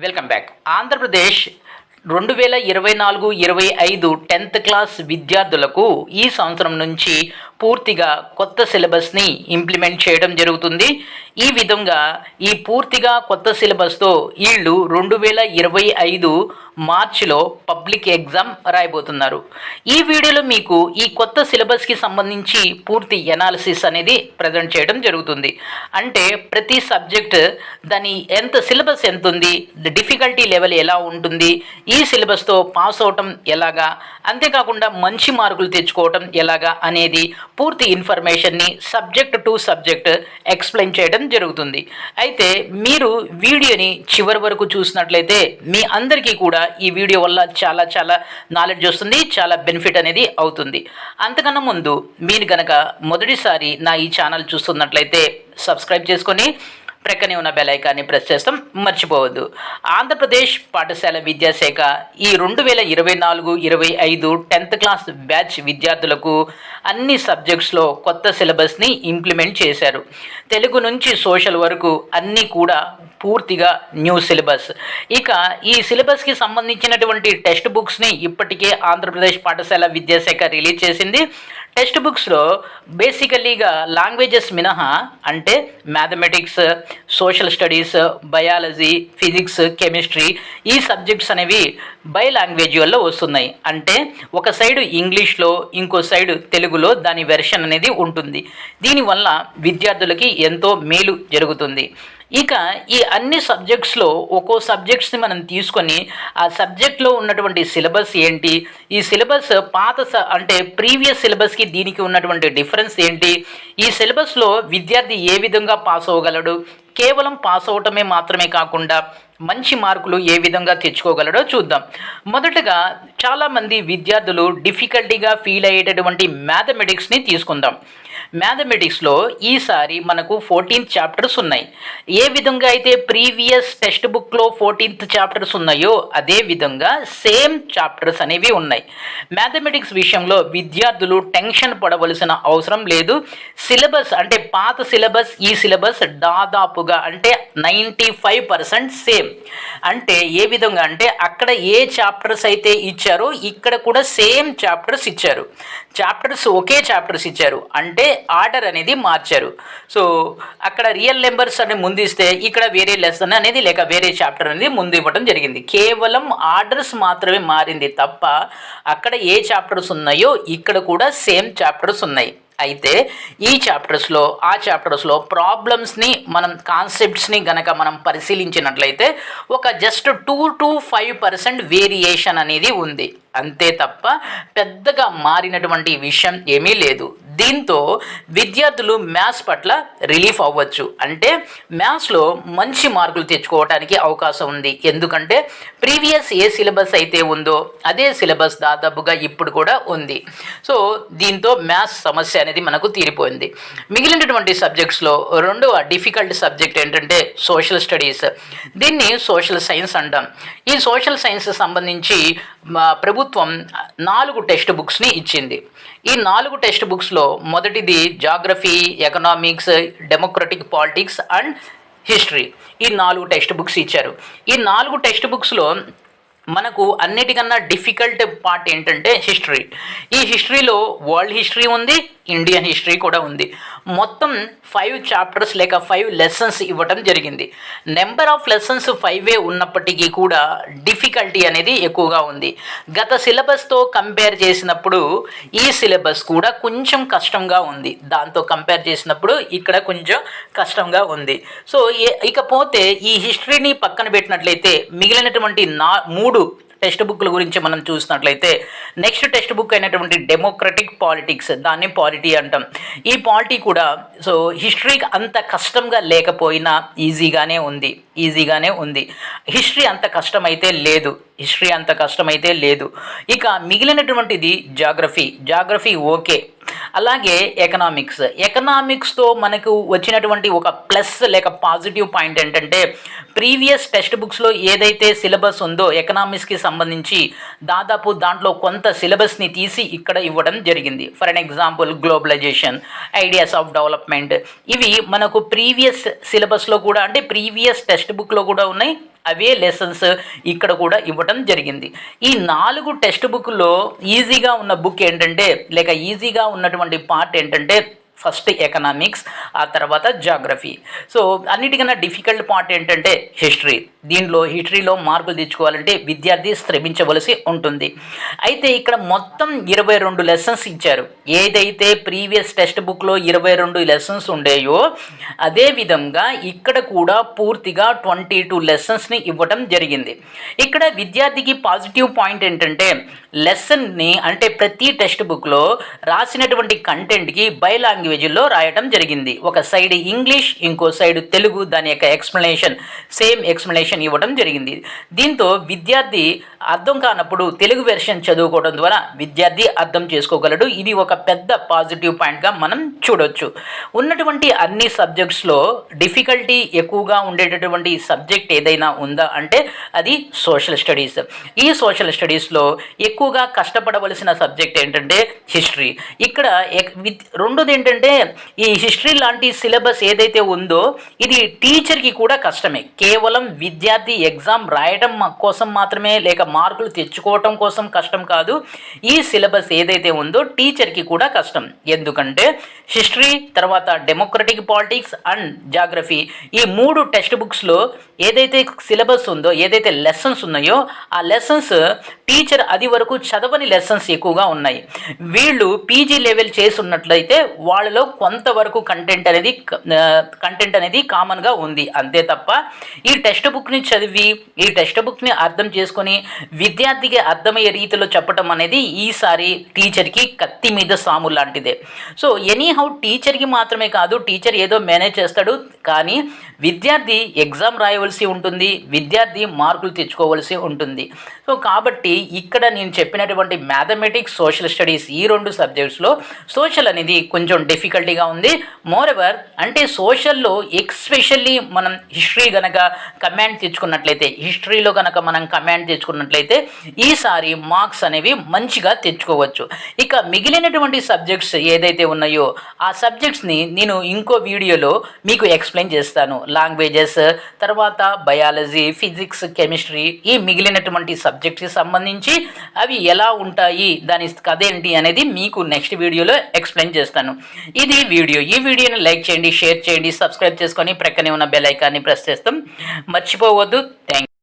Welcome back. Andhra Pradesh 2024-25 10th class విద్యార్థులకు ఈ సంవత్సరం నుంచి పూర్తిగా కొత్త సిలబస్ని ఇంప్లిమెంట్ చేయడం జరుగుతుంది. ఈ విధంగా ఈ పూర్తిగా కొత్త సిలబస్తో వీళ్ళు 2025 మార్చిలో పబ్లిక్ ఎగ్జామ్ రాయబోతున్నారు. ఈ వీడియోలో మీకు ఈ కొత్త సిలబస్కి సంబంధించి పూర్తి ఎనాలిసిస్ అనేది ప్రజెంట్ చేయడం జరుగుతుంది. అంటే ప్రతి సబ్జెక్ట్ దాని సిలబస్ ఎంత ఉంది, డిఫికల్టీ లెవెల్ ఎలా ఉంటుంది, ఈ సిలబస్తో పాస్ అవటం ఎలాగా, అంతేకాకుండా మంచి మార్కులు తెచ్చుకోవటం ఎలాగా అనేది పూర్తి ఇన్ఫర్మేషన్ని సబ్జెక్ట్ టు సబ్జెక్ట్ ఎక్స్ప్లెయిన్ చేయడం జరుగుతుంది. అయితే మీరు వీడియోని చివరి వరకు చూసినట్లయితే మీ అందరికీ కూడా ఈ వీడియో వల్ల చాలా చాలా నాలెడ్జ్ వస్తుంది, చాలా బెనిఫిట్ అనేది అవుతుంది. అంతకన్నా ముందు మీరు కనుక మొదటిసారి నా ఈ ఛానల్ చూస్తున్నట్లయితే సబ్స్క్రైబ్ చేసుకొని ప్రక్కనే ఉన్న బెల్ ఐకాన్ని ప్రెస్ చేస్తాం మర్చిపోవద్దు. ఆంధ్రప్రదేశ్ పాఠశాల విద్యాశాఖ ఈ 2024-25 10th క్లాస్ బ్యాచ్ విద్యార్థులకు అన్ని సబ్జెక్ట్స్లో కొత్త సిలబస్ని ఇంప్లిమెంట్ చేశారు. తెలుగు నుంచి సోషల్ వరకు అన్నీ కూడా పూర్తిగా న్యూ సిలబస్. ఇక ఈ సిలబస్కి సంబంధించినటువంటి టెక్స్ట్ బుక్స్ని ఇప్పటికే ఆంధ్రప్రదేశ్ పాఠశాల విద్యాశాఖ రిలీజ్ చేసింది. టెక్స్ట్ బుక్స్లో బేసికల్లీగా లాంగ్వేజెస్ మినహా అంటే mathematics, social studies, biology, physics, chemistry ఈ సబ్జెక్ట్స్ అనేవి బై లాంగ్వేజ్లో వస్తున్నాయి. అంటే ఒక సైడు ఇంగ్లీష్లో, ఇంకో సైడు తెలుగులో దాని వెర్షన్ అనేది ఉంటుంది. దీనివల్ల విద్యార్థులకి ఎంతో మేలు జరుగుతుంది. ఇక ఈ అన్ని సబ్జెక్ట్స్లో ఒక్కో సబ్జెక్ట్స్ని మనం తీసుకొని ఆ సబ్జెక్ట్లో ఉన్నటువంటి సిలబస్ ఏంటి, ఈ సిలబస్ అంటే ప్రీవియస్ సిలబస్కి దీనికి ఉన్నటువంటి డిఫరెన్స్ ఏంటి, ఈ సిలబస్లో విద్యార్థి ఏ విధంగా పాస్ అవ్వగలడు, కేవలం పాస్ అవటమే మాత్రమే కాకుండా మంచి మార్కులు ఏ విధంగా తెచ్చుకోగలడో చూద్దాం. మొదటగా చాలామంది విద్యార్థులు డిఫికల్టీగా ఫీల్ అయ్యేటటువంటి మ్యాథమెటిక్స్ని తీసుకుందాం. మ్యాథమెటిక్స్లో ఈసారి మనకు 14 చాప్టర్స్ ఉన్నాయి. ఏ విధంగా అయితే ప్రీవియస్ టెక్స్ట్ బుక్లో 14th చాప్టర్స్ ఉన్నాయో అదే విధంగా సేమ్ చాప్టర్స్ అనేవి ఉన్నాయి. మ్యాథమెటిక్స్ విషయంలో విద్యార్థులు టెన్షన్ పడవలసిన అవసరం లేదు. సిలబస్ అంటే పాత సిలబస్, ఈ సిలబస్ దాదాపుగా అంటే 95% సేమ్. అంటే ఏ విధంగా అంటే అక్కడ ఏ చాప్టర్స్ అయితే ఇచ్చారో ఇక్కడ కూడా సేమ్ చాప్టర్స్ ఇచ్చారు. చాప్టర్స్ ఒకే చాప్టర్స్ ఇచ్చారు, అంటే ఆర్డర్ అనేది మార్చారు. సో అక్కడ రియల్ నెంబర్స్ అని ముందు ఇస్తే ఇక్కడ వేరే లెసన్ అనేది లేక వేరే చాప్టర్ అనేది ముందు ఇవ్వడం జరిగింది. కేవలం ఆర్డర్స్ మాత్రమే మారింది తప్ప అక్కడ ఏ చాప్టర్స్ ఉన్నాయో ఇక్కడ కూడా సేమ్ చాప్టర్స్ ఉన్నాయి. అయితే ఈ చాప్టర్స్లో ప్రాబ్లమ్స్ని మనం కాన్సెప్ట్స్ని గనక మనం పరిశీలించినట్లయితే ఒక జస్ట్ 2 to 5% వేరియేషన్ అనేది ఉంది. అంతే తప్ప పెద్దగా మారినటువంటి విషయం ఏమీ లేదు. దీంతో విద్యార్థులు మ్యాథ్స్ పట్ల రిలీఫ్ అవ్వచ్చు. అంటే మ్యాథ్స్లో మంచి మార్కులు తెచ్చుకోవడానికి అవకాశం ఉంది. ఎందుకంటే ప్రీవియస్ ఏ సిలబస్ అయితే ఉందో అదే సిలబస్ దాదాపుగా ఇప్పుడు కూడా ఉంది. సో దీంతో మ్యాథ్స్ సమస్య అనేది మనకు తీరిపోయింది. మిగిలినటువంటి సబ్జెక్ట్స్లో రెండవ డిఫికల్ట్ సబ్జెక్ట్ ఏంటంటే సోషల్ స్టడీస్. దీన్ని సోషల్ సైన్స్ అంటాం. ఈ సోషల్ సైన్స్ సంబంధించి ప్రభుత్వం 4 టెక్స్ట్ బుక్స్ని ఇచ్చింది. ఈ 4 టెక్స్ట్ బుక్స్లో మొదటిది geography, economics, democratic politics and history. ఈ 4 టెక్స్ట్ బుక్స్ ఇచ్చారు. ఈ 4 టెక్స్ట్ బుక్స్లో మనకు అన్నిటికన్నా డిఫికల్ట్ పార్ట్ ఏంటంటే హిస్టరీ. ఈ హిస్టరీలో వరల్డ్ హిస్టరీ ఉంది, ఇండియన్ హిస్టరీ కూడా ఉంది. మొత్తం 5 చాప్టర్స్ లేక 5 లెసన్స్ ఇవ్వటం జరిగింది. నెంబర్ ఆఫ్ లెసన్స్ 5 ఉన్నప్పటికీ కూడా డిఫికల్టీ అనేది ఎక్కువగా ఉంది. గత సిలబస్తో కంపేర్ చేసినప్పుడు ఈ సిలబస్ కూడా కొంచెం కష్టంగా ఉంది. దాంతో కంపేర్ చేసినప్పుడు ఇక్కడ కొంచెం కష్టంగా ఉంది. సో ఇకపోతే ఈ హిస్టరీని పక్కన పెట్టినట్లయితే మిగిలినటువంటి 3 టెక్స్ట్ బుక్ల గురించి మనం చూసినట్లయితే నెక్స్ట్ టెక్స్ట్ బుక్ అయినటువంటి డెమోక్రటిక్ పాలిటిక్స్, దాన్ని పాలిటీ అంటాం. ఈ పాలిటీ కూడా సో హిస్టరీ అంత కష్టంగా లేకపోయినా ఈజీగానే ఉంది. హిస్టరీ అంత కష్టమైతే లేదు. ఇక మిగిలినటువంటిది జాగ్రఫీ ఓకే. అలాగే ఎకనామిక్స్తో మనకు వచ్చినటువంటి ఒక ప్లస్ లేక పాజిటివ్ పాయింట్ ఏంటంటే ప్రీవియస్ టెక్స్ట్ బుక్స్లో ఏదైతే సిలబస్ ఉందో ఎకనామిక్స్కి సంబంధించి దాదాపు దాంట్లో కొంత సిలబస్ని తీసి ఇక్కడ ఇవ్వడం జరిగింది. For an example globalization, ideas of development, ఇవి మనకు ప్రీవియస్ సిలబస్లో కూడా అంటే ప్రీవియస్ టెక్స్ట్ బుక్లో కూడా ఉన్నాయి, అవే లెసన్స్ ఇక్కడ కూడా ఇవ్వటం జరిగింది. ఈ 4 టెక్స్ట్ బుక్లో ఈజీగా ఉన్న బుక్ ఏంటంటే, లేక ఈజీగా ఉన్నటువంటి పార్ట్ ఏంటంటే, ఫస్ట్ ఎకనామిక్స్, ఆ తర్వాత జాగ్రఫీ. సో అన్నిటికన్నా డిఫికల్ట్ పార్ట్ ఏంటంటే హిస్టరీ. దీనిలో హిస్టరీలో మార్కులు తెచ్చుకోవాలంటే విద్యార్థి శ్రమించవలసి ఉంటుంది. అయితే ఇక్కడ మొత్తం 22 లెసన్స్ ఇచ్చారు. ఏదైతే ప్రీవియస్ టెక్స్ట్ బుక్లో 22 లెసన్స్ ఉండేయో అదేవిధంగా ఇక్కడ కూడా పూర్తిగా 22 లెసన్స్ని ఇవ్వటం జరిగింది. ఇక్కడ విద్యార్థికి పాజిటివ్ పాయింట్ ఏంటంటే లెసన్ని అంటే ప్రతి టెక్స్ట్ బుక్లో రాసినటువంటి కంటెంట్కి బై లాంగ్వేజ్లో రాయటం జరిగింది. ఒక సైడ్ ఇంగ్లీష్, ఇంకో సైడ్ తెలుగు, దాని యొక్క ఎక్స్ప్లెనేషన్ సేమ్ ఎక్స్ప్లెనేషన్ ఇవ్వడం జరిగింది. దీంతో విద్యార్థి అర్థం కానప్పుడు తెలుగు వెర్షన్ చదువుకోవడం ద్వారా విద్యార్థి అర్థం చేసుకోగలడు. ఇది ఒక పెద్ద పాజిటివ్ పాయింట్గా మనం చూడొచ్చు. ఉన్నటువంటి అన్ని సబ్జెక్ట్స్లో డిఫికల్టీ ఎక్కువగా ఉండేటటువంటి సబ్జెక్ట్ ఏదైనా ఉందా అంటే అది సోషల్ స్టడీస్. ఈ సోషల్ స్టడీస్లో ఎక్కువగా కష్టపడవలసిన సబ్జెక్ట్ ఏంటంటే హిస్టరీ. ఇక్కడ రెండోది ఏంటంటే ఈ హిస్టరీ లాంటి సిలబస్ ఏదైతే ఉందో ఇది టీచర్కి కూడా కష్టమే. కేవలం విద్యార్థి ఎగ్జామ్ రాయడం కోసం మాత్రమే లేక మార్కులు తెచ్చుకోవటం కోసం కష్టం కాదు. ఈ సిలబస్ ఏదైతే ఉందో టీచర్కి కూడా కష్టం. ఎందుకంటే హిస్టరీ, తర్వాత డెమోక్రటిక్ పాలిటిక్స్ అండ్ జాగ్రఫీ, ఈ 3 టెక్స్ట్ బుక్స్లో ఏదైతే సిలబస్ ఉందో, ఏదైతే లెసన్స్ ఉన్నాయో ఆ లెసన్స్ టీచర్ అది వరకు చదవని లెసన్స్ ఎక్కువగా ఉన్నాయి. వీళ్ళు పీజీ లెవెల్ చేసి ఉన్నట్లయితే వాళ్ళలో కొంతవరకు కంటెంట్ అనేది కామన్గా ఉంది. అంతే తప్ప ఈ టెక్స్ట్ బుక్ని చదివి ఈ టెక్స్ట్ బుక్ని అర్థం చేసుకొని విద్యార్థికి అర్థమయ్యే రీతిలో చెప్పడం అనేది ఈసారి టీచర్కి కత్తి మీద సాము లాంటిదే. సో ఎనీహౌ టీచర్కి మాత్రమే కాదు, టీచర్ ఏదో మేనేజ్ చేస్తాడు, కానీ విద్యార్థి ఎగ్జామ్ రాయవలసి ఉంటుంది, విద్యార్థి మార్కులు తెచ్చుకోవలసి ఉంటుంది. సో కాబట్టి ఇక్కడ నేను చెప్పినటువంటి మ్యాథమెటిక్స్, సోషల్ స్టడీస్ ఈ 2 సబ్జెక్ట్స్లో సోషల్ అనేది కొంచెం డిఫికల్టీగా ఉంది. మోరెవర్ అంటే సోషల్లో ఎక్స్పెషల్లీ మనం హిస్టరీ కనుక కమాండ్ తెచ్చుకున్నట్లయితే, హిస్టరీలో కనుక మనం కమాండ్ తెచ్చుకున్నట్లయితే ఈసారి మార్క్స్ అనేవి మంచిగా తెచ్చుకోవచ్చు. ఇక మిగిలినటువంటి సబ్జెక్ట్స్ ఏదైతే ఉన్నాయో ఆ సబ్జెక్ట్స్ని నేను ఇంకో వీడియోలో మీకు ఎక్స్ప్లెయిన్ చేస్తాను. లాంగ్వేజెస్, తర్వాత బయాలజీ, ఫిజిక్స్, కెమిస్ట్రీ, ఈ మిగిలినటువంటి సబ్జెక్ట్స్కి సంబంధించి అవి ఎలా ఉంటాయి, దాని కథ ఏంటి అనేది మీకు నెక్స్ట్ వీడియోలో ఎక్స్ప్లెయిన్ చేస్తాను. ఇది వీడియో. ఈ వీడియోని లైక్ చేయండి, షేర్ చేయండి, సబ్స్క్రైబ్ చేసుకొని ప్రక్కనే ఉన్న బెల్ ఐకాన్ని ప్రెస్ చేస్తాం. మర్చిపోవద్దు. థ్యాంక్